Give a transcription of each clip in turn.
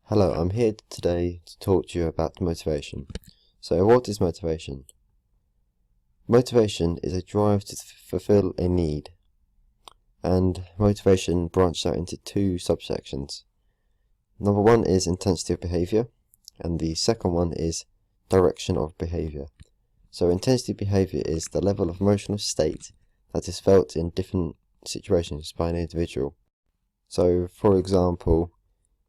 Hello, I'm here today to talk to you about motivation. So, what is motivation? Motivation is a drive to fulfill a need, and motivation branches out into two subsections. Number one is intensity of behavior, and the second one is direction of behavior. So, intensity of behavior is the level of emotional state that is felt in different situations by an individual. So, for example,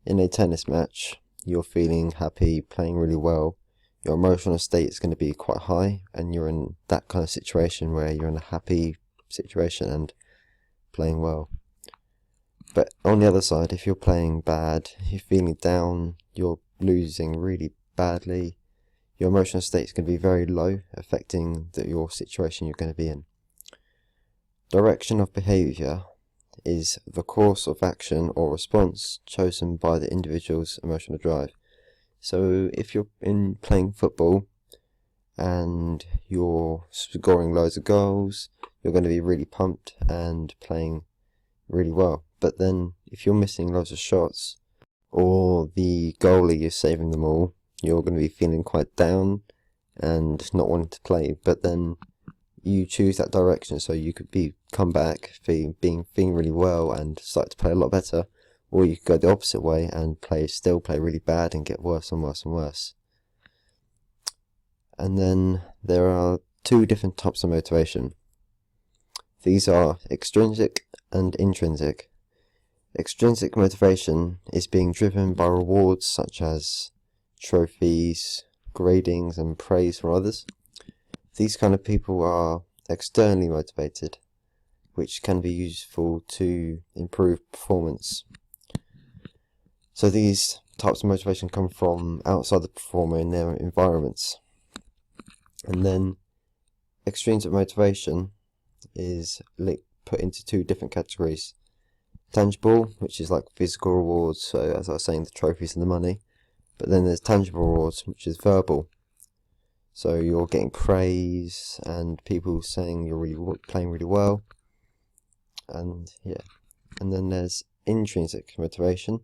in a tennis match, you're feeling happy, playing really well, your emotional state is going to be quite high, and you're in that kind of situation where you're in a happy situation and playing well. But on the other side, if you're playing bad, you're feeling down, you're losing really badly, your emotional state is going to be very low, affecting your situation you're going to be in. Direction of behavior is the course of action or response chosen by the individual's emotional drive. So if you're playing football and you're scoring loads of goals, you're going to be really pumped and playing really well. But then if you're missing loads of shots, or the goalie is saving them all, you're going to be feeling quite down and not wanting to play. But then you choose that direction, so you could come back feeling really well and start to play a lot better, or you could go the opposite way and still play really bad and get worse and worse and worse. And then there are two different types of motivation. These are extrinsic and intrinsic. Extrinsic motivation is being driven by rewards such as trophies, gradings, and praise from others. These kind of people are externally motivated, which can be useful to improve performance. So these types of motivation come from outside the performer in their environments. And then extrinsic motivation is put into two different categories. Tangible, which is like physical rewards, so as I was saying, the trophies and the money. But then there's tangible rewards, which is verbal. So you're getting praise and people saying you're playing really well. And then there's intrinsic motivation.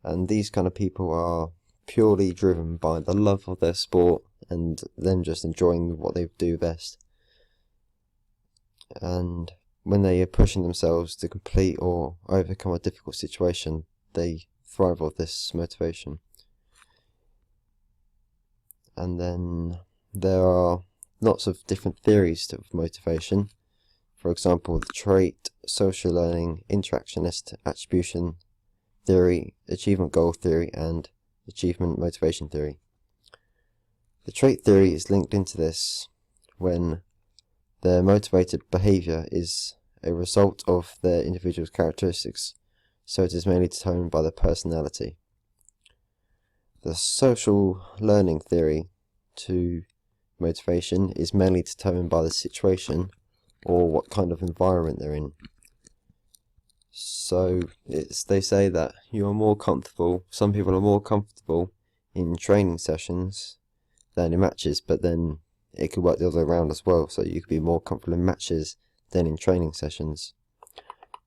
And these kind of people are purely driven by the love of their sport and them just enjoying what they do best. And when they are pushing themselves to complete or overcome a difficult situation, they thrive off this motivation. And then there are lots of different theories of motivation. For example, the trait, social learning, interactionist attribution theory, achievement goal theory, and achievement motivation theory. The trait theory is linked into this when their motivated behavior is a result of their individual's characteristics, so it is mainly determined by their personality. The social learning theory to motivation is mainly determined by the situation or what kind of environment they're in. So they say that you are more comfortable, some people are more comfortable in training sessions than in matches, but then it could work the other way around as well, so you could be more comfortable in matches than in training sessions.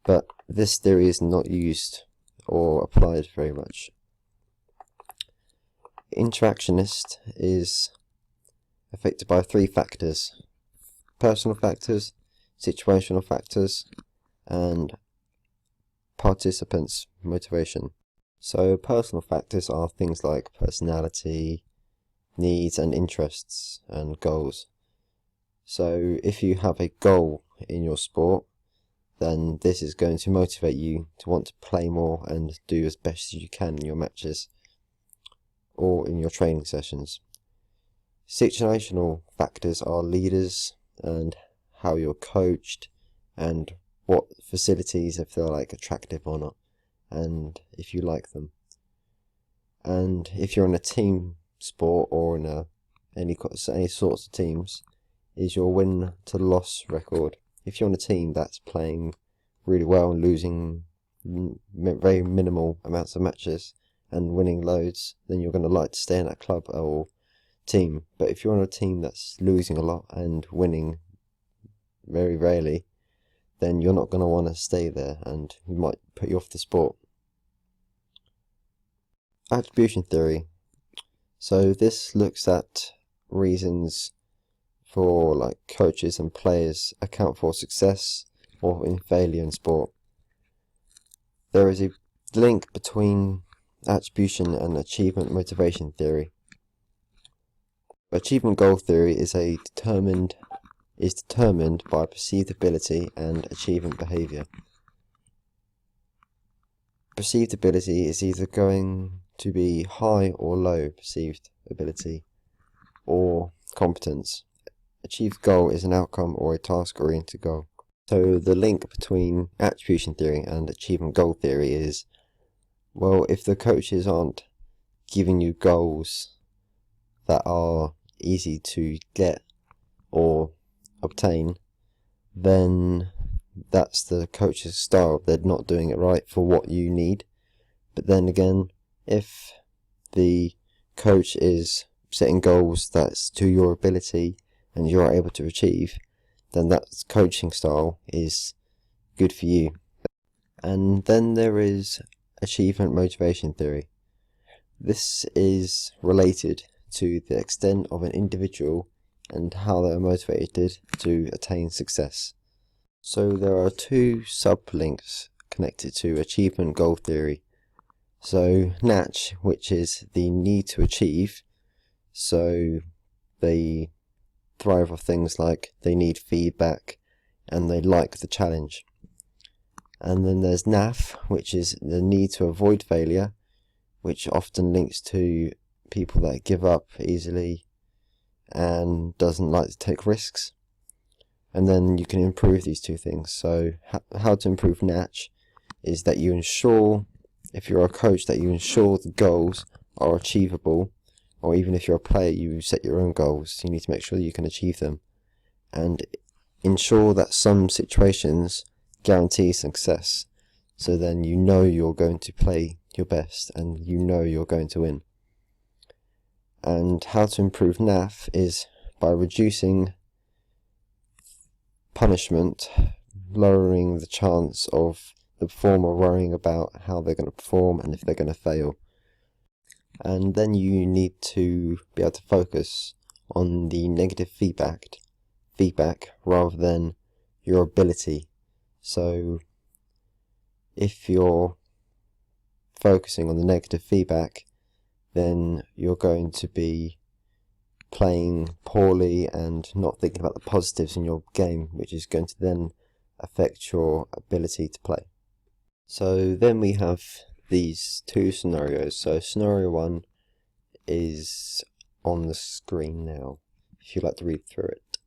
But this theory is not used or applied very much. Interactionist is affected by three factors: personal factors, situational factors, and participants' motivation. So personal factors are things like personality, needs and interests, and goals. So if you have a goal in your sport, then this is going to motivate you to want to play more and do as best as you can in your matches or in your training sessions. Situational factors are leaders and how you're coached and what facilities, if they're like attractive or not, and if you like them. And if you're in a team sport or in any sorts of teams, is your win to loss record. If you're on a team that's playing really well and losing very minimal amounts of matches and winning loads, then you're going to like to stay in that club or team. But if you're on a team that's losing a lot and winning very rarely, then you're not going to want to stay there and you might put you off the sport. Attribution theory. So this looks at reasons for like coaches and players account for success or in failure in sport. There is a link between attribution and achievement motivation theory. Achievement goal theory is determined by perceived ability and achievement behavior. Perceived ability is either going to be high or low perceived ability or competence. Achieved goal is an outcome or a task-oriented goal. So the link between attribution theory and achievement goal theory is, well, if the coaches aren't giving you goals that are easy to get or obtain, then that's the coach's style. They're not doing it right for what you need. But then again, if the coach is setting goals that's to your ability and you're able to achieve, then that coaching style is good for you. And then there is achievement motivation theory. This is related to the extent of an individual and how they are motivated to attain success. So there are two sublinks connected to achievement goal theory. So NACH, which is the need to achieve, so they thrive off things like they need feedback and they like the challenge. And then there's NAF, which is the need to avoid failure, which often links to people that give up easily and doesn't like to take risks. And then you can improve these two things. So how to improve NACH is that you ensure, if you're a coach, that you ensure the goals are achievable, or even if you're a player, you set your own goals. You need to make sure that you can achieve them and ensure that some situations guarantee success. So then you know you're going to play your best and you know you're going to win. And how to improve NAF is by reducing punishment, lowering the chance of the performer worrying about how they're going to perform and if they're going to fail. And then you need to be able to focus on the negative feedback rather than your ability. So if you're focusing on the negative feedback, then you're going to be playing poorly and not thinking about the positives in your game, which is going to then affect your ability to play. So then we have these two scenarios. So scenario 1 is on the screen now, if you'd like to read through it.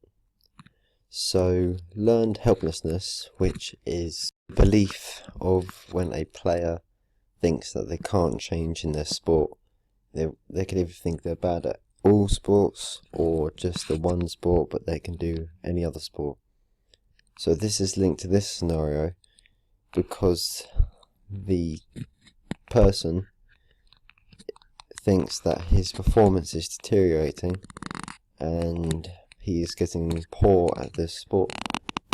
So learned helplessness, which is belief of when a player thinks that they can't change in their sport. They could either think they're bad at all sports or just the one sport, but they can do any other sport. So this is linked to this scenario because the person thinks that his performance is deteriorating and he is getting poor at this sport,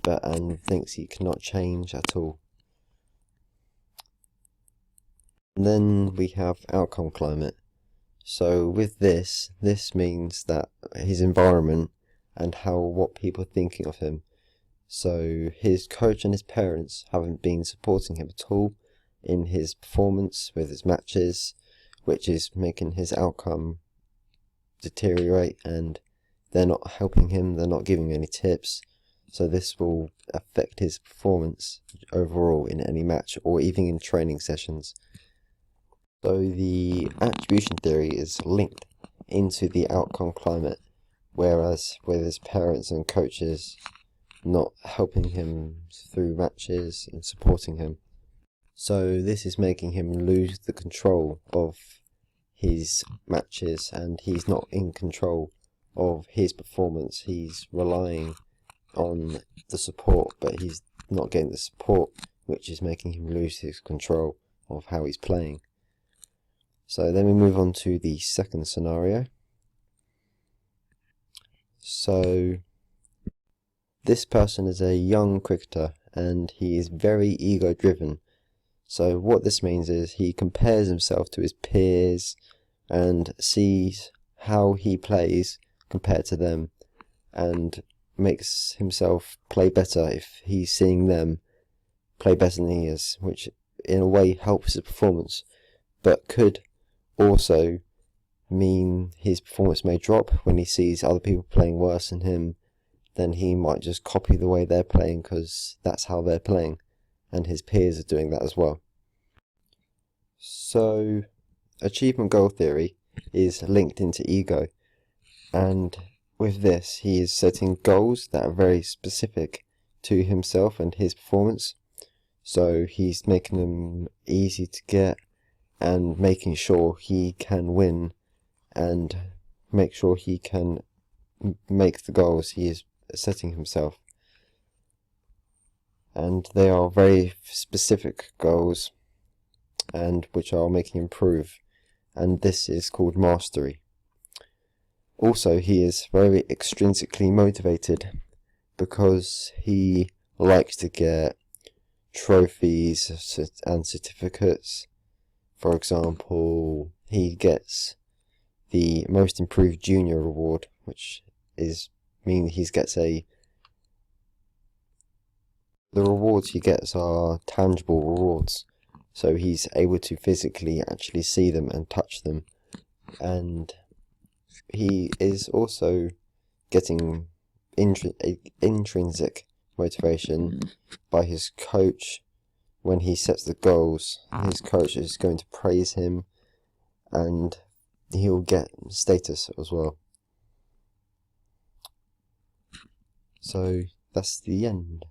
and thinks he cannot change at all. And then we have outcome climate. So with this means that his environment and what people are thinking of him. So his coach and his parents haven't been supporting him at all in his performance with his matches, which is making his outcome deteriorate, and they're not helping him, they're not giving any tips. So this will affect his performance overall in any match or even in training sessions. So the attribution theory is linked into the outcome climate, whereas with his parents and coaches not helping him through matches and supporting him. So this is making him lose the control of his matches, and he's not in control of his performance. He's relying on the support, but he's not getting the support, which is making him lose his control of how he's playing. So then we move on to the second scenario. So this person is a young cricketer and he is very ego driven. So what this means is he compares himself to his peers and sees how he plays compared to them, and makes himself play better if he's seeing them play better than he is, which in a way helps his performance, but could also mean his performance may drop when he sees other people playing worse than him. Then he might just copy the way they're playing because that's how they're playing, and his peers are doing that as well. So achievement goal theory is linked into ego, and with this he is setting goals that are very specific to himself and his performance. So he's making them easy to get and making sure he can win and make sure he can make the goals he is setting himself. And they are very specific goals, and which are making him improve, and this is called mastery. Also, he is very extrinsically motivated because he likes to get trophies and certificates. For example, he gets the most improved junior award, which is mean he gets the rewards he gets are tangible rewards, so he's able to physically actually see them and touch them. And he is also getting intrinsic motivation by his coach. When he sets the goals, his coach is going to praise him, and he'll get status as well. So that's the end.